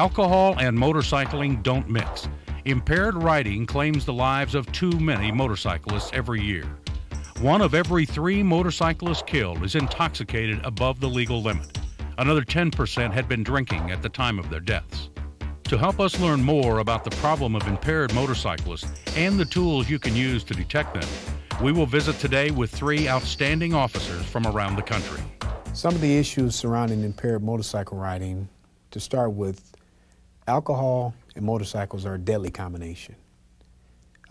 Alcohol and motorcycling don't mix. Impaired riding claims the lives of too many motorcyclists every year. 1 of every 3 motorcyclists killed is intoxicated above the legal limit. Another 10% had been drinking at the time of their deaths. To help us learn more about the problem of impaired motorcyclists and the tools you can use to detect them, we will visit today with 3 outstanding officers from around the country. Some of the issues surrounding impaired motorcycle riding, to start with, alcohol and motorcycles are a deadly combination.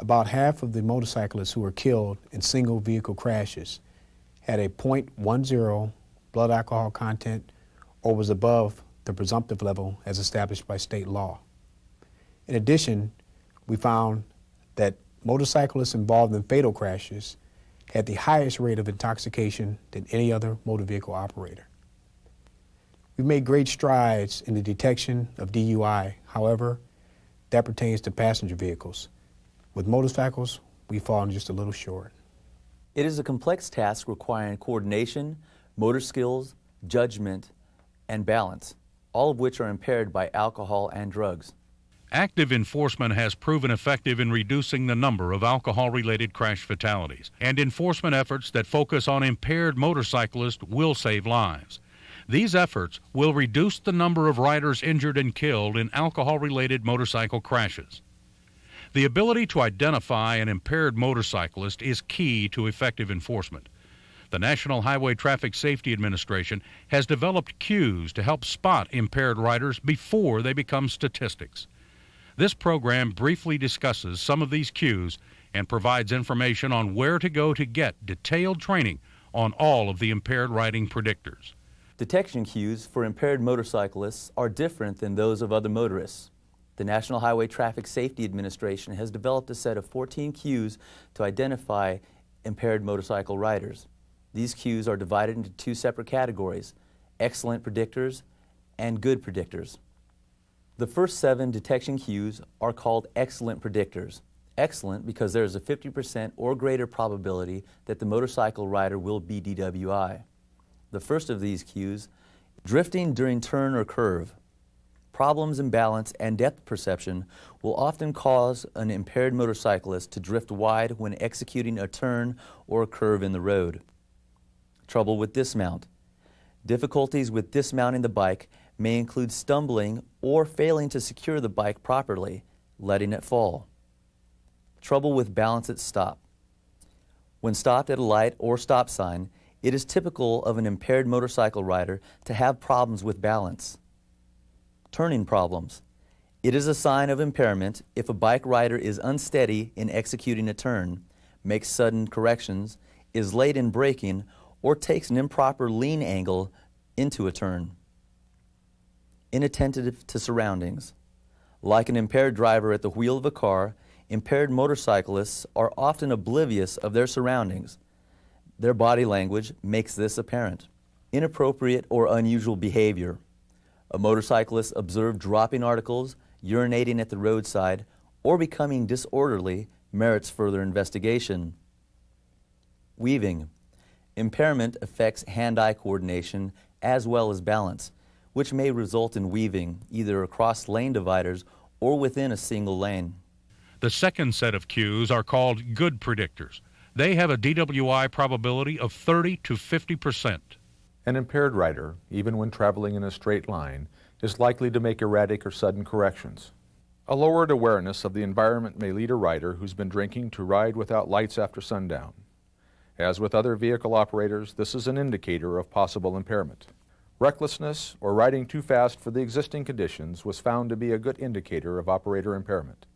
About half of the motorcyclists who were killed in single vehicle crashes had a .10 blood alcohol content or was above the presumptive level as established by state law. In addition, we found that motorcyclists involved in fatal crashes had the highest rate of intoxication than any other motor vehicle operator. We've made great strides in the detection of DUI. However, that pertains to passenger vehicles. With motorcycles, we've fallen just a little short. It is a complex task requiring coordination, motor skills, judgment, and balance, all of which are impaired by alcohol and drugs. Active enforcement has proven effective in reducing the number of alcohol-related crash fatalities, and enforcement efforts that focus on impaired motorcyclists will save lives. These efforts will reduce the number of riders injured and killed in alcohol-related motorcycle crashes. The ability to identify an impaired motorcyclist is key to effective enforcement. The National Highway Traffic Safety Administration has developed cues to help spot impaired riders before they become statistics. This program briefly discusses some of these cues and provides information on where to go to get detailed training on all of the impaired riding predictors. Detection cues for impaired motorcyclists are different than those of other motorists. The National Highway Traffic Safety Administration has developed a set of 14 cues to identify impaired motorcycle riders. These cues are divided into 2 separate categories: excellent predictors and good predictors. The first 7 detection cues are called excellent predictors. Excellent because there is a 50% or greater probability that the motorcycle rider will be DWI. The first of these cues, drifting during turn or curve. Problems in balance and depth perception will often cause an impaired motorcyclist to drift wide when executing a turn or a curve in the road. Trouble with dismount. Difficulties with dismounting the bike may include stumbling or failing to secure the bike properly, letting it fall. Trouble with balance at stop. When stopped at a light or stop sign, it is typical of an impaired motorcycle rider to have problems with balance. Turning problems. It is a sign of impairment if a bike rider is unsteady in executing a turn, makes sudden corrections, is late in braking, or takes an improper lean angle into a turn. Inattentive to surroundings. Like an impaired driver at the wheel of a car, impaired motorcyclists are often oblivious of their surroundings. Their body language makes this apparent. Inappropriate or unusual behavior. A motorcyclist observed dropping articles, urinating at the roadside, or becoming disorderly merits further investigation. Weaving. Impairment affects hand-eye coordination as well as balance, which may result in weaving either across lane dividers or within a single lane. The second set of cues are called good predictors. They have a DWI probability of 30 to 50%. An impaired rider, even when traveling in a straight line, is likely to make erratic or sudden corrections. A lowered awareness of the environment may lead a rider who's been drinking to ride without lights after sundown. As with other vehicle operators, this is an indicator of possible impairment. Recklessness or riding too fast for the existing conditions was found to be a good indicator of operator impairment.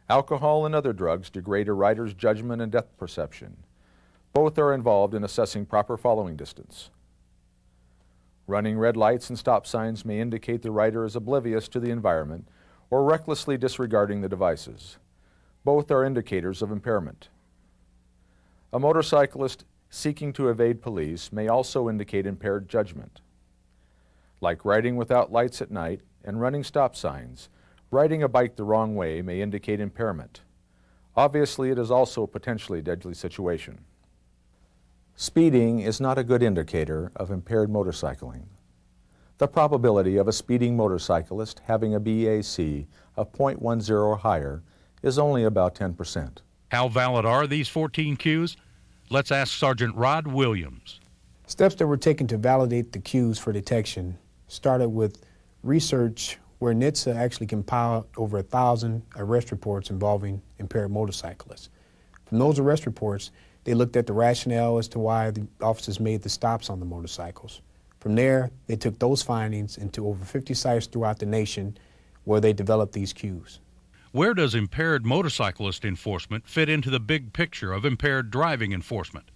Alcohol and other drugs degrade a rider's judgment and depth perception. Both are involved in assessing proper following distance. Running red lights and stop signs may indicate the rider is oblivious to the environment or recklessly disregarding the devices. Both are indicators of impairment. A motorcyclist seeking to evade police may also indicate impaired judgment. Like riding without lights at night and running stop signs, riding a bike the wrong way may indicate impairment. Obviously, it is also a potentially deadly situation. Speeding is not a good indicator of impaired motorcycling. The probability of a speeding motorcyclist having a BAC of 0.10 or higher is only about 10%. How valid are these 14 cues? Let's ask Sergeant Rod Williams. Steps that were taken to validate the cues for detection started with research where NHTSA actually compiled over 1,000 arrest reports involving impaired motorcyclists. From those arrest reports, they looked at the rationale as to why the officers made the stops on the motorcycles. From there, they took those findings into over 50 sites throughout the nation where they developed these cues. Where does impaired motorcyclist enforcement fit into the big picture of impaired driving enforcement?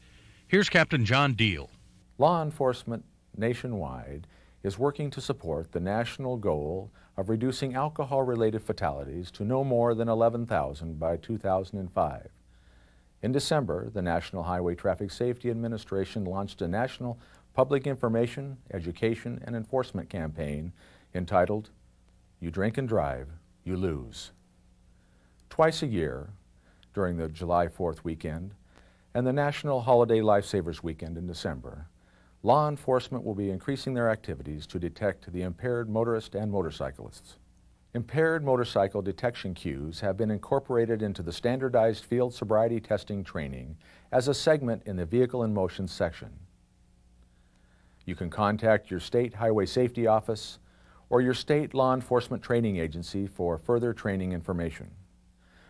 Here's Captain John Deal. Law enforcement nationwide is working to support the national goal of reducing alcohol-related fatalities to no more than 11,000 by 2005. In December, the National Highway Traffic Safety Administration launched a national public information, education, and enforcement campaign entitled, "You Drink and Drive, You Lose." Twice a year, during the July 4th weekend and the National Holiday Lifesavers Weekend in December, law enforcement will be increasing their activities to detect the impaired motorist and motorcyclists. Impaired motorcycle detection cues have been incorporated into the standardized field sobriety testing training as a segment in the Vehicle in Motion section. You can contact your state highway safety office or your state law enforcement training agency for further training information.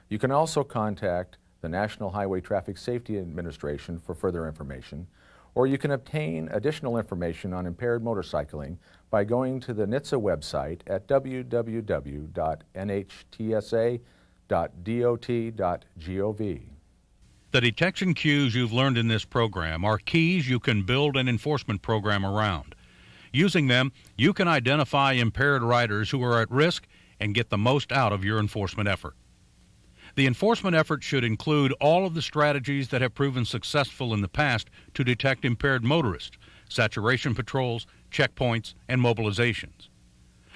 You can also contact the National Highway Traffic Safety Administration for further information, or you can obtain additional information on impaired motorcycling by going to the NHTSA website at www.nhtsa.dot.gov. The detection cues you've learned in this program are keys you can build an enforcement program around. Using them, you can identify impaired riders who are at risk and get the most out of your enforcement effort. The enforcement effort should include all of the strategies that have proven successful in the past to detect impaired motorists, saturation patrols, checkpoints, and mobilizations.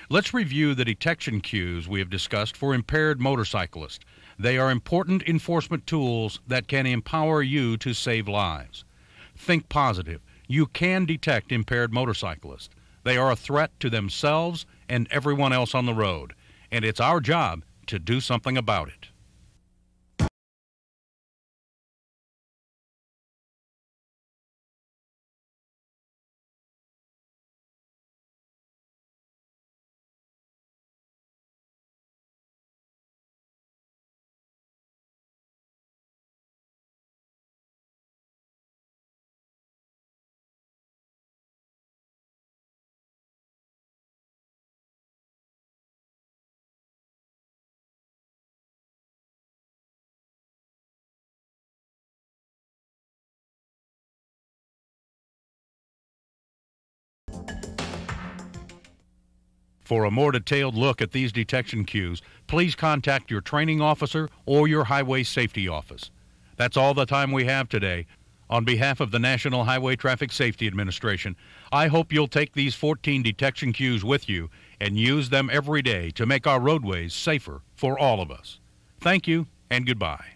Let's review the detection cues we have discussed for impaired motorcyclists. They are important enforcement tools that can empower you to save lives. Think positive. You can detect impaired motorcyclists. They are a threat to themselves and everyone else on the road, and it's our job to do something about it. For a more detailed look at these detection cues, please contact your training officer or your highway safety office. That's all the time we have today. On behalf of the National Highway Traffic Safety Administration, I hope you'll take these 14 detection cues with you and use them every day to make our roadways safer for all of us. Thank you and goodbye.